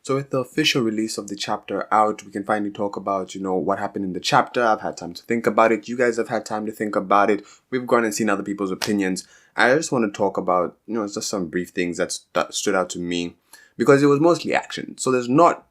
So with the official release of the chapter out, we can finally talk about, what happened in the chapter. I've had time to think about it. You guys have had time to think about it. We've gone and seen other people's opinions. I just want to talk about, just some brief things that stood out to me because it was mostly action. So there's not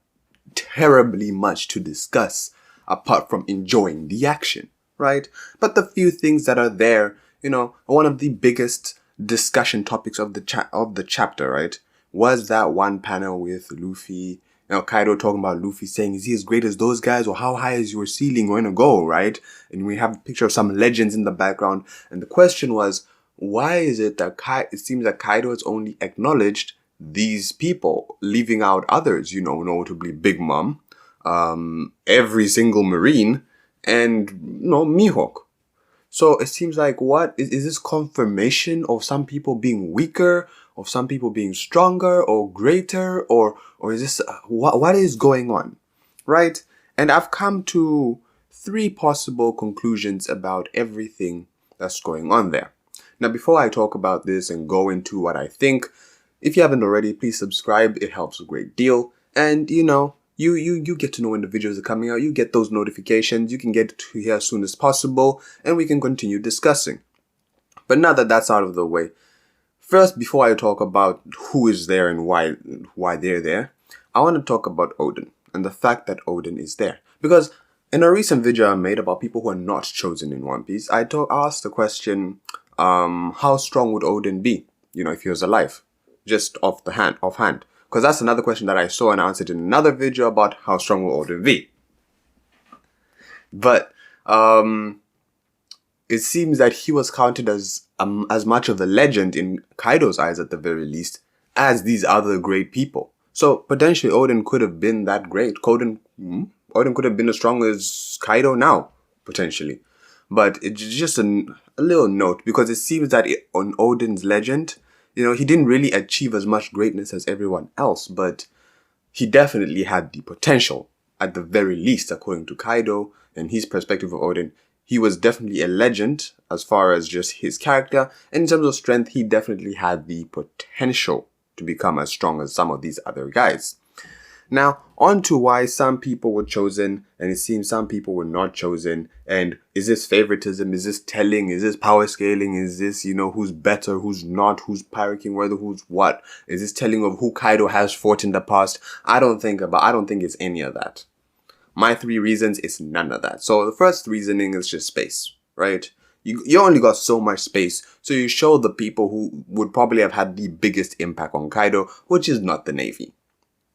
terribly much to discuss apart from enjoying the action, right? But the few things that are there, one of the biggest discussion topics of the chapter, right, was that one panel with Luffy, Kaido talking about Luffy saying, is he as great as those guys, or how high is your ceiling going to go, right? And we have a picture of some legends in the background, and the question was, why is it that it seems that Kaido has only acknowledged these people, leaving out others, notably Big Mom, every single Marine, and, Mihawk. So it seems like, what is this confirmation of some people being weaker, of some people being stronger or greater, or is this, what is going on, right? And I've come to 3 possible conclusions about everything that's going on there. Now, before I talk about this and go into what I think, if you haven't already, please subscribe. It helps a great deal. And, you get to know when the videos are coming out. You get those notifications. You can get to here as soon as possible. And we can continue discussing. But now that that's out of the way, first, before I talk about who is there and why they're there, I want to talk about Oden and the fact that Oden is there. Because in a recent video I made about people who are not chosen in One Piece, I asked the question, how strong would Oden be, if he was alive? Just offhand. Because that's another question that I saw and answered in another video about how strong will Oden be. But it seems that he was counted as much of a legend in Kaido's eyes at the very least as these other great people. So potentially Oden could have been that great. Oden could have been as strong as Kaido now, potentially. But it's just a little note, because it seems that on Oden's legend, he didn't really achieve as much greatness as everyone else, but he definitely had the potential, at the very least, according to Kaido and his perspective of Oden. He was definitely a legend as far as just his character. And in terms of strength, he definitely had the potential to become as strong as some of these other guys. Now, on to why some people were chosen and it seems some people were not chosen. And is this favoritism? Is this telling? Is this power scaling? Is this, who's better, who's not, who's Pirate King, whether who's what? Is this telling of who Kaido has fought in the past? I don't think it's any of that. My 3 reasons is none of that. So the first reasoning is just space, right? You only got so much space, so you show the people who would probably have had the biggest impact on Kaido, which is not the Navy.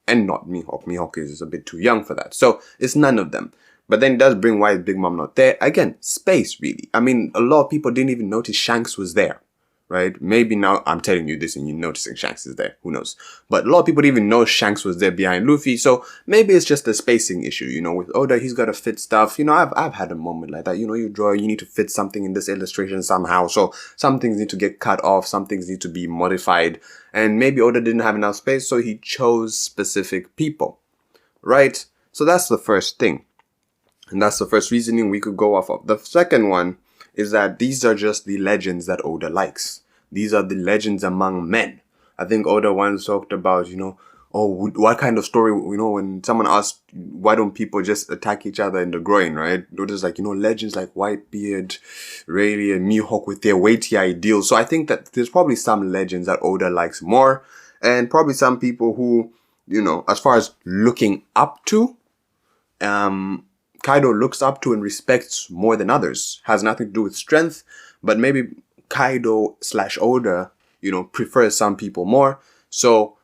And not Mihawk. Mihawk is a bit too young for that. So it's none of them. But then it does bring why is Big Mom not there? Again, space, really. I mean, a lot of people didn't even notice Shanks was there, right? Maybe now I'm telling you this and you're noticing Shanks is there. Who knows? But a lot of people didn't even know Shanks was there behind Luffy. So maybe it's just a spacing issue, with Oda, he's got to fit stuff. I've had a moment like that. You draw, you need to fit something in this illustration somehow. So some things need to get cut off. Some things need to be modified. And maybe Oda didn't have enough space, so he chose specific people, right? So that's the first thing. And that's the first reasoning we could go off of. The second one is that these are just the legends that Oda likes. These are the legends among men. I think Oda once talked about, what kind of story, when someone asked, why don't people just attack each other in the groin, right? Oda's like, legends like Whitebeard, Rayleigh, and Mihawk with their weighty ideals. So I think that there's probably some legends that Oda likes more, and probably some people who, as far as looking up to, Kaido looks up to and respects more than others. Has nothing to do with strength, but maybe Kaido/Oda, prefers some people more. So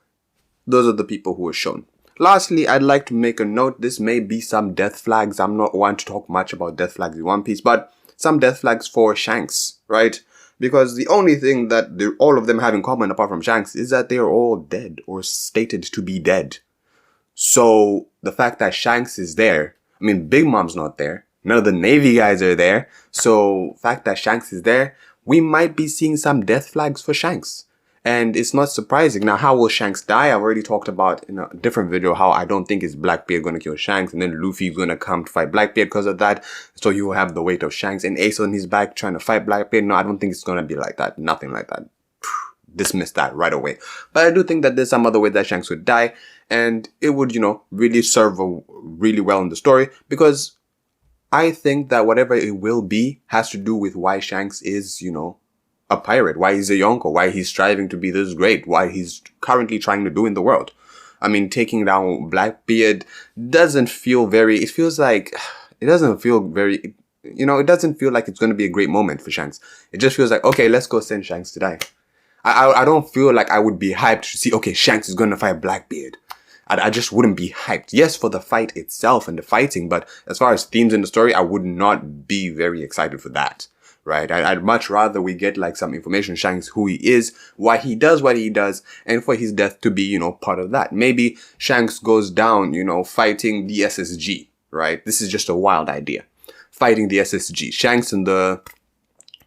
those are the people who are shown. Lastly, I'd like to make a note. This may be some death flags. I'm not one to talk much about death flags in One Piece, but some death flags for Shanks, right? Because the only thing that all of them have in common, apart from Shanks, is that they are all dead or stated to be dead. So the fact that Shanks is there, Big Mom's not there. None of the Navy guys are there. So fact that Shanks is there, we might be seeing some death flags for Shanks. And it's not surprising. Now, how will Shanks die? I've already talked about in a different video how I don't think it's Blackbeard going to kill Shanks. And then Luffy's going to come to fight Blackbeard because of that. So he will have the weight of Shanks and Ace on his back trying to fight Blackbeard. No, I don't think it's going to be like that. Nothing like that. Dismiss that right away. But I do think that there's some other way that Shanks would die. And it would, really serve really well in the story, because I think that whatever it will be has to do with why Shanks is, a pirate, why he's a Yonko, why he's striving to be this great, why he's currently trying to do in the world. I mean, taking down Blackbeard doesn't feel very, it feels like, it doesn't feel very, it doesn't feel like it's going to be a great moment for Shanks. It just feels like, okay, let's go send Shanks to die. I don't feel like I would be hyped to see, okay, Shanks is going to fight Blackbeard. I just wouldn't be hyped. Yes, for the fight itself and the fighting, but as far as themes in the story, I would not be very excited for that, right? I'd much rather we get like some information, Shanks, who he is, why he does what he does, and for his death to be, part of that. Maybe Shanks goes down, fighting the SSG, right? This is just a wild idea. Fighting the SSG. Shanks and the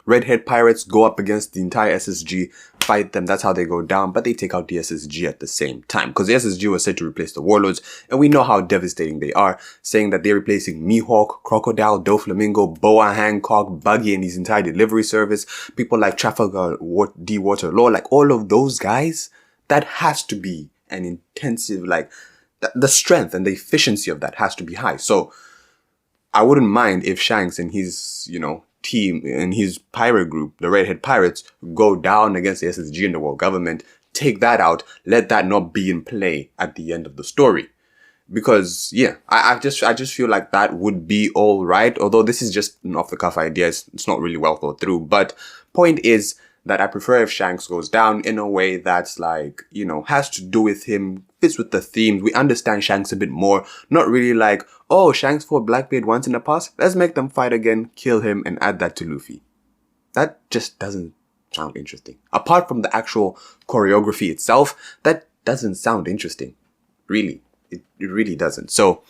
Redhead pirates go up against the entire SSG, fight them. That's how they go down, but they take out the SSG at the same time, because the SSG was said to replace the Warlords, and we know how devastating they are, saying that they're replacing Mihawk, Crocodile, Doflamingo, Boa Hancock, Buggy, and his entire delivery service, people like Trafalgar D. Waterloo, like all of those guys. That has to be an intensive, like, the strength and the efficiency of that has to be high. So I wouldn't mind if Shanks and his, team and his pirate group, the Redhead Pirates, go down against the SSG and the world government, take that out, let that not be in play at the end of the story. Because, yeah, I just feel like that would be all right. Although this is just an off-the-cuff idea. It's not really well thought through. But point is that I prefer if Shanks goes down in a way that's like, has to do with him, fits with the themes. We understand Shanks a bit more. Not really like, oh, Shanks fought Blackbeard once in the past. Let's make them fight again, kill him, and add that to Luffy. That just doesn't sound interesting. Apart from the actual choreography itself, that doesn't sound interesting. Really. It really doesn't. So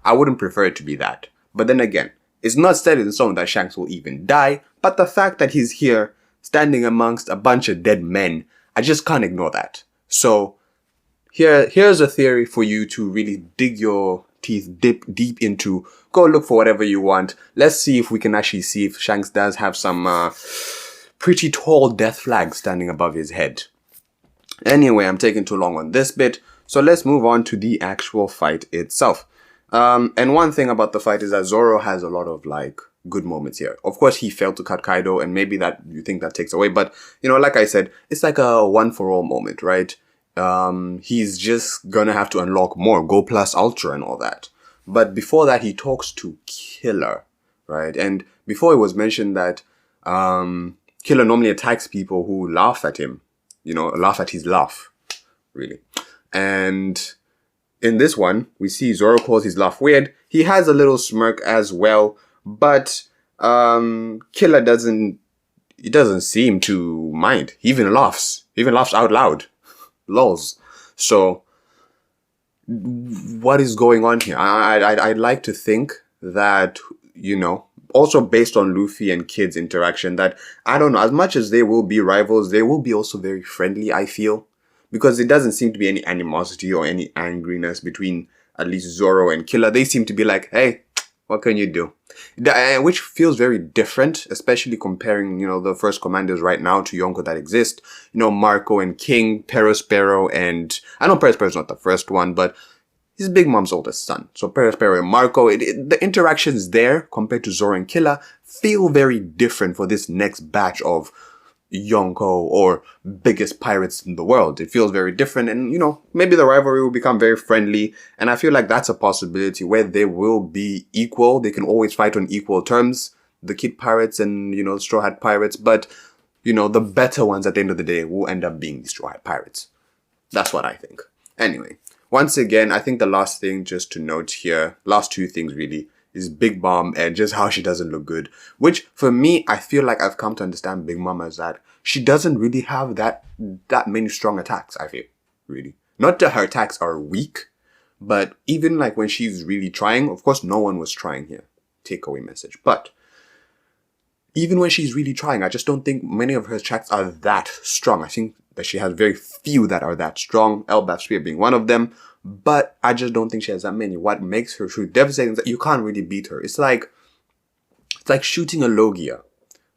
I wouldn't prefer it to be that. But then again, it's not set in stone that Shanks will even die. But the fact that he's here, standing amongst a bunch of dead men, I just can't ignore that. So here's a theory for you to really dig your teeth deep into. Go look for whatever you want. Let's see if we can actually see if Shanks does have some pretty tall death flags standing above his head. Anyway, I'm taking too long on this bit, so let's move on to the actual fight itself. And one thing about the fight is that Zoro has a lot of like good moments here. Of course, he failed to cut Kaido, and maybe that you think that takes away, but like I said, it's like a one for all moment, right? He's just gonna have to unlock more, go plus ultra and all that. But before that, he talks to Killer, right? And before it was mentioned that Killer normally attacks people who laugh at him, laugh at his laugh, really. And in this one, we see Zoro calls his laugh weird. He has a little smirk as well, but Killer doesn't seem to mind. He even laughs out loud. Lols. So what is going on here? I'd like to think that, also based on Luffy and Kid's interaction, that, I don't know, as much as they will be rivals, they will be also very friendly, I feel. Because it doesn't seem to be any animosity or any angriness between at least Zoro and Killer. They seem to be like, hey, what can you do? Which feels very different, especially comparing, the first commanders right now to Yonko that exist. Marco and King, Perospero, and I know Perospero's not the first one, but he's Big Mom's oldest son. So Perospero and Marco, the interactions there compared to Zoro and Killer feel very different for this next batch of Yonko or biggest pirates in the world. It feels very different, and maybe the rivalry will become very friendly, and I feel like that's a possibility where they will be equal. They can always fight on equal terms, the Kid Pirates and Straw Hat Pirates, but the better ones at the end of the day will end up being the Straw Hat Pirates. That's what I think. Anyway, once again, I think the last thing just to note here, last two things really, is Big Mom and just how she doesn't look good. Which, for me, I feel like I've come to understand Big Mom as that she doesn't really have that many strong attacks, I feel. Really. Not that her attacks are weak, but even like when she's really trying, of course no one was trying here. Takeaway message. But even when she's really trying, I just don't think many of her attacks are that strong. I think that she has very few that are that strong, Elbaf Spear being one of them. But I just don't think she has that many. What makes her truly devastating is that you can't really beat her. It's like shooting a Logia,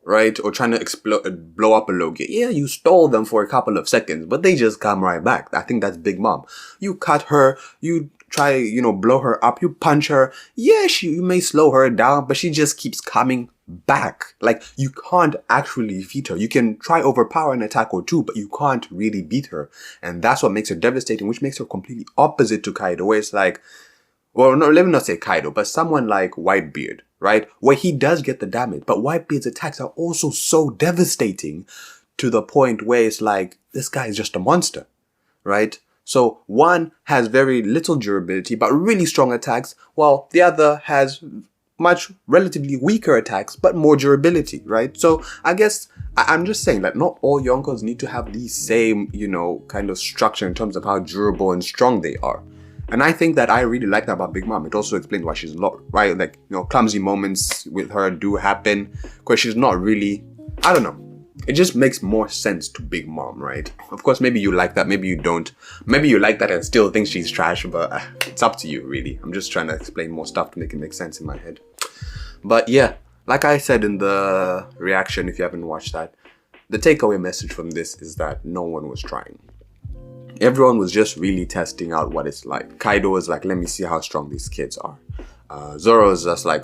right? Or trying to blow up a Logia. Yeah, you stole them for a couple of seconds, but they just come right back. I think that's Big Mom. You cut her, you try, blow her up, you punch her. Yeah, you may slow her down, but she just keeps coming back. Like, you can't actually defeat her. You can try overpower an attack or two, but you can't really beat her. And that's what makes her devastating, which makes her completely opposite to Kaido, where it's like, well, no, let me not say Kaido, but someone like Whitebeard, right? Where he does get the damage, but Whitebeard's attacks are also so devastating to the point where it's like, this guy is just a monster, right? So one has very little durability, but really strong attacks, while the other has much relatively weaker attacks, but more durability, right? So I guess I'm just saying that not all Yonkos need to have the same, kind of structure in terms of how durable and strong they are. And I think that I really like that about Big Mom. It also explains why she's not, right? Like, clumsy moments with her do happen, because she's not really, I don't know. It just makes more sense to Big Mom, right? Of course, maybe you like that, maybe you don't. Maybe you like that and still think she's trash, but it's up to you, really. I'm just trying to explain more stuff to make it make sense in my head. But yeah, like I said in the reaction, if you haven't watched that, the takeaway message from this is that no one was trying. Everyone was just really testing out what it's like. Kaido was like, let me see how strong these kids are. Zoro was just like,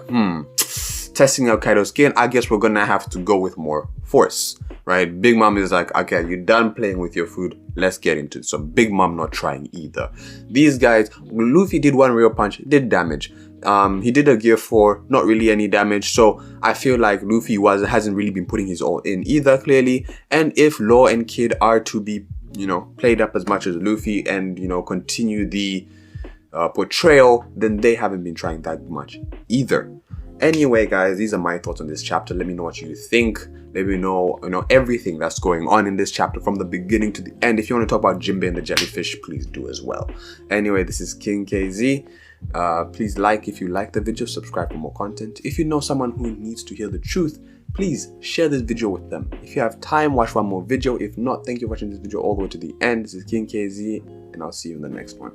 testing out Kaido's skin, I guess we're gonna have to go with more force, right? Big Mom is like, okay, you're done playing with your food, let's get into it. So Big Mom not trying either. These guys, Luffy did one real punch, did damage. He did a gear 4, not really any damage. So I feel like Luffy hasn't really been putting his all in either, clearly. And if Law and Kid are to be, played up as much as Luffy and, continue the portrayal, then they haven't been trying that much either. Anyway, guys, these are my thoughts on this chapter. Let me know what you think. Let me know, everything that's going on in this chapter from the beginning to the end. If you want to talk about Jinbei and the jellyfish, please do as well. Anyway, this is King KZ. Please like if you like the video, subscribe for more content. If you know someone who needs to hear the truth, please share this video with them. If you have time, watch one more video. If not, thank you for watching this video all the way to the end. This is King KZ, and I'll see you in the next one.